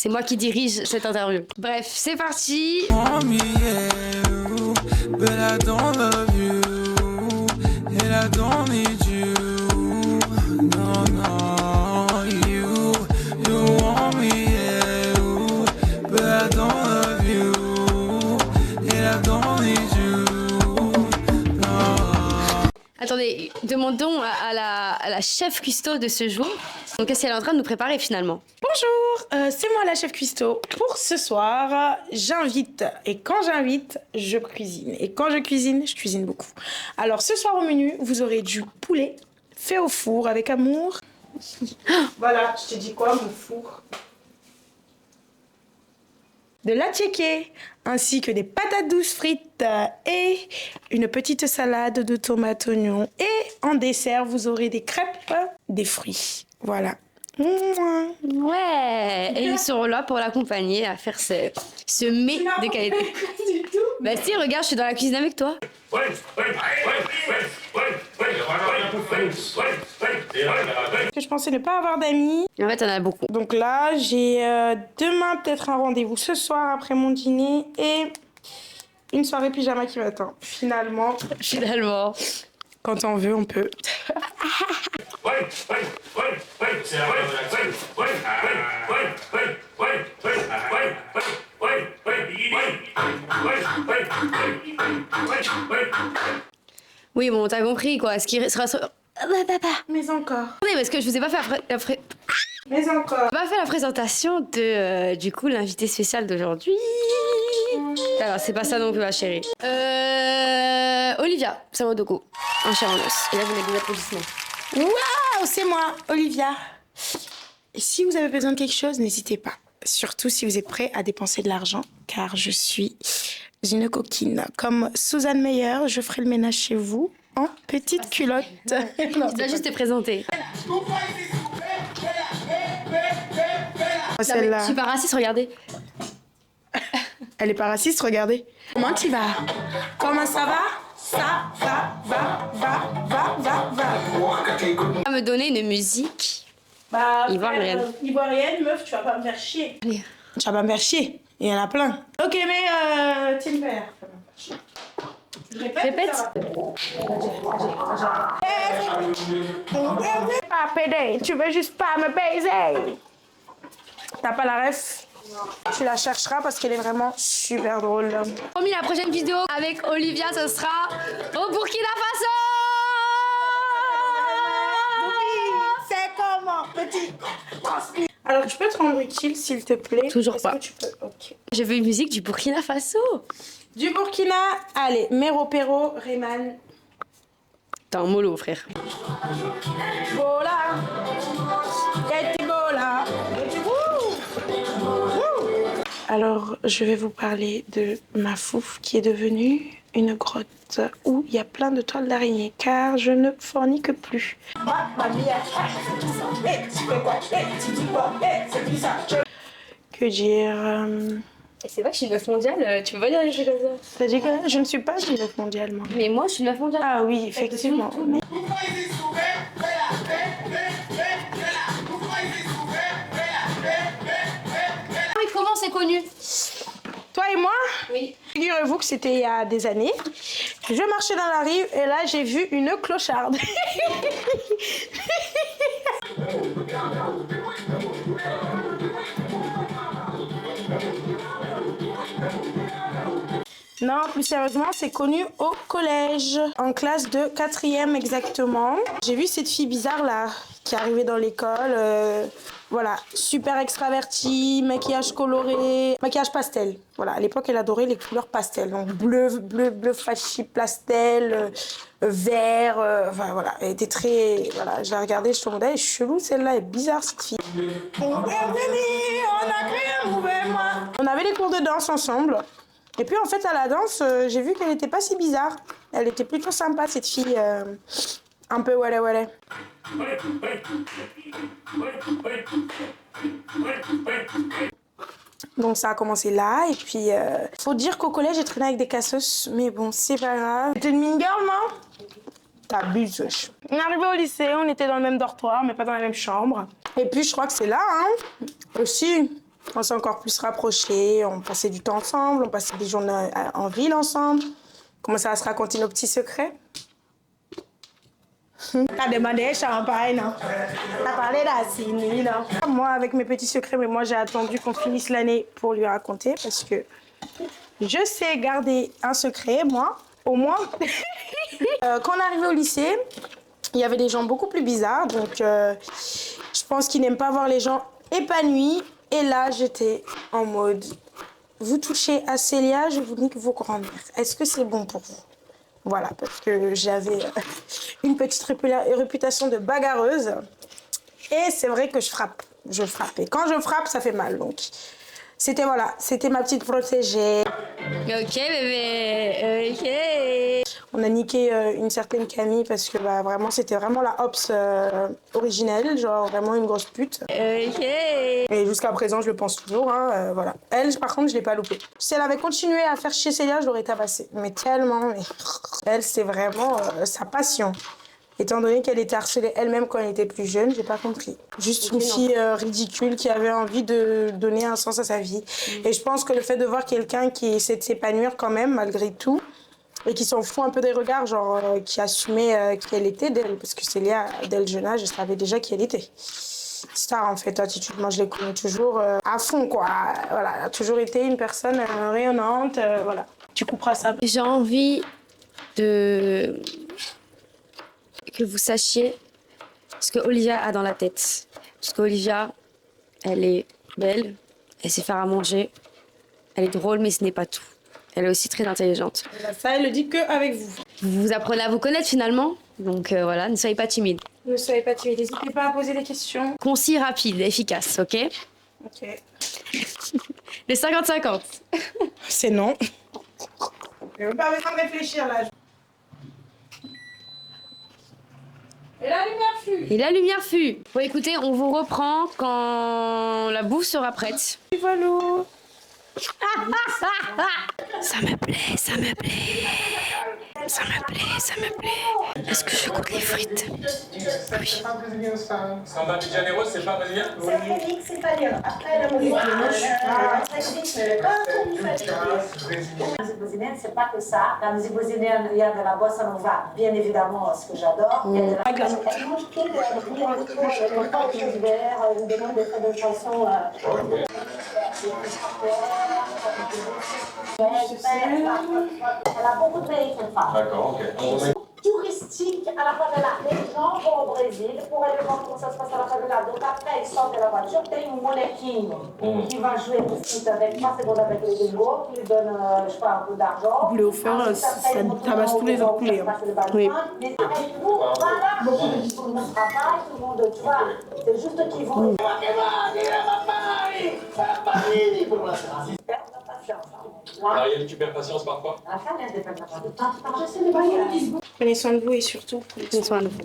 C'est moi qui dirige cette interview. Bref, c'est parti. Attendez, demandons à la chef cuistot de ce jour. Donc, qu'est-ce qu'elle est en train de nous préparer finalement? Bonjour, c'est moi la chef cuistot. Pour ce soir, j'invite. Et quand j'invite, je cuisine. Et quand je cuisine beaucoup. Alors, ce soir au menu, vous aurez du poulet fait au four avec amour. Voilà, je te dis quoi, mon four? De l'attiéké, ainsi que des patates douces frites et une petite salade de tomates oignons. Et en dessert, vous aurez des crêpes, des fruits. Voilà. Ouais. Et ils sont là pour l'accompagner à faire ce mets de qualité. Bah si, regarde, je suis dans la cuisine avec toi. Je pensais ne pas avoir d'amis. En fait, on en a beaucoup. Donc là, j'ai demain peut-être un rendez-vous ce soir après mon dîner et une soirée pyjama qui m'attend. Finalement, quand on veut, on peut. Oui, bon, t'as compris quoi. Ce qui sera. Mais encore. Attendez, parce que je vous ai pas fait Mais encore. pas fait la présentation de du coup l'invité spécial d'aujourd'hui. Alors c'est pas ça non plus ma chérie. Olivia Samodoko, un cher en os. Et là vous mettez des applaudissements. Waouh, c'est moi, Olivia. Et si vous avez besoin de quelque chose, n'hésitez pas. Surtout si vous êtes prêt à dépenser de l'argent, car je suis une coquine. Comme Suzanne Meyer, je ferai le ménage chez vous en petite culotte. Tu dois juste te présenter. Celle-là. Je suis pas raciste, regardez. Elle est pas raciste, regardez. Comment tu vas? Comment ça va? Ça va. Tu vas me donner une musique. Bah, ivoirienne. Ivoirienne, meuf, tu vas pas me faire chier. Allez. Tu vas pas me faire chier. Il y en a plein. Ok, mais Timber. Répète. Pas pédé, tu veux juste pas me baiser. T'as pas la ref? Tu la chercheras parce qu'elle est vraiment super drôle. Promis, la prochaine vidéo avec Olivia, ce sera au Burkina Faso. C'est comment, petit? Alors, tu peux te rendre utile, s'il te plaît? Toujours pas. Est-ce que tu peux? Ok. Je veux une musique du Burkina Faso. Du Burkina, allez, Mero Pero, Rayman. T'es un mollo, frère. Bola, et bola. Alors, je vais vous parler de ma fouf qui est devenue une grotte où il y a plein de toiles d'araignée car je ne fornique plus. Que dire Et c'est vrai que je suis une meuf mondiale, tu peux pas dire des choses comme ça. T'as dit quoi? Je ne suis pas une meuf mondiale, moi. Mais moi, je suis une meuf mondiale. Ah oui, effectivement. Comment c'est connu? Toi et moi? Oui. Figurez-vous que c'était il y a des années. Je marchais dans la rue et là j'ai vu une clocharde. Non, plus sérieusement, c'est connu au collège, en classe de 4e exactement. J'ai vu cette fille bizarre là, qui arrivait dans l'école, voilà, super extravertie, maquillage coloré, maquillage pastel. Voilà, à l'époque, elle adorait les couleurs pastel, donc bleu flashy pastel, vert, enfin voilà, elle était très, voilà, je la regardais, je me disais, elle est chelou celle-là, elle est bizarre cette fille. On avait les cours de danse ensemble. Et puis en fait à la danse, j'ai vu qu'elle était pas si bizarre. Elle était plutôt sympa cette fille, un peu wallé. Donc ça a commencé là et puis faut dire qu'au collège j'ai traîné avec des cassos, mais bon c'est pas grave. T'es une mean girl non? T'abuses wesh. On est arrivé au lycée, on était dans le même dortoir mais pas dans la même chambre. Et puis je crois que c'est là hein, aussi. On s'est encore plus rapprochés, on passait du temps ensemble, on passait des journées en ville ensemble. On commençait à se raconter nos petits secrets. T'as demandé champagne, non? T'as parlé d'Assini, non? Moi, avec mes petits secrets, mais moi, j'ai attendu qu'on finisse l'année pour lui raconter parce que je sais garder un secret, moi, au moins. Quand on est arrivé au lycée, il y avait des gens beaucoup plus bizarres, donc je pense qu'ils n'aiment pas voir les gens épanouis. Et là, j'étais en mode, vous touchez à Célia, je vous nique vos grands-mères. Est-ce que c'est bon pour vous? Voilà, parce que j'avais une petite réputation de bagarreuse. Et c'est vrai que je frappe. Je frappe. Et quand je frappe, ça fait mal. Donc, c'était voilà, c'était ma petite protégée. Ok, bébé. Ok. On a niqué une certaine Camille parce que bah, vraiment, c'était vraiment la Ops originelle. Genre vraiment une grosse pute. Ok. Et jusqu'à présent, je le pense toujours. Hein, voilà. Elle, par contre, je l'ai pas loupée. Si elle avait continué à faire chier Célia, je l'aurais tabassée. Mais tellement. Mais... Elle, c'est vraiment sa passion. Étant donné qu'elle était harcelée elle-même quand elle était plus jeune, j'ai pas compris. Juste une fille ridicule qui avait envie de donner un sens à sa vie. Et je pense que le fait de voir quelqu'un qui essaie de s'épanouir quand même, malgré tout, et qui s'en fout un peu des regards, genre qui assumait qui elle était d'elle, parce que Célia, dès le jeune âge, je savais déjà qui elle était. Star en fait, attitude, moi je l'ai connue toujours à fond quoi. Voilà, elle a toujours été une personne rayonnante, voilà. Tu couperas ça. J'ai envie de que vous sachiez ce que Olivia a dans la tête. Parce qu'Olivia, elle est belle, elle sait faire à manger, elle est drôle, mais ce n'est pas tout. Elle est aussi très intelligente. Ça, elle le dit qu'avec vous. Vous apprenez à vous connaître finalement, donc voilà, ne soyez pas timide. Ne soyez pas timide, n'hésitez pas à poser des questions. Concis, rapide, efficace, ok? Ok. Les 50-50. C'est non. Je ne veux pas me faire réfléchir là. Et la lumière fut. Et la lumière fut. Bon écoutez, on vous reprend quand la bouffe sera prête. Voilà. Ça me plaît, ça me plaît. Ça me plaît, ça me plaît. Est-ce que je goûte les frites? Oui. Samba de Janeiro, c'est pas brésilien? C'est un remix italien. Après la musique La musique brésilienne, c'est pas que ça. La musique brésilienne, il y a de la bossa nova, bien évidemment, ce que j'adore. Il y a de la une demande de faire des chansons. Elle a beaucoup de pays qu'elle parle. D'accord, ok. Touristique à la favela. Les gens vont au Brésil pour aller voir comment ça se passe à la favela. Donc après, ils sortent de la voiture, tem um molequinho qui va jouer au foot avec 3 secondes avec les gringos, qui lui donne, je sais pas, un peu d'argent. Poulet offert, ça tabasse tous les autres poulets. Oui. Mais avec nous, voilà, beaucoup de disponibles de travail, tout le monde, tu vois, c'est juste qu'ils vont. Ariel, tu perds patience parfois? La femme, elle dépend pas de temps. Je sais les voyages. Prenez soin de vous et surtout, Prenez soin de vous.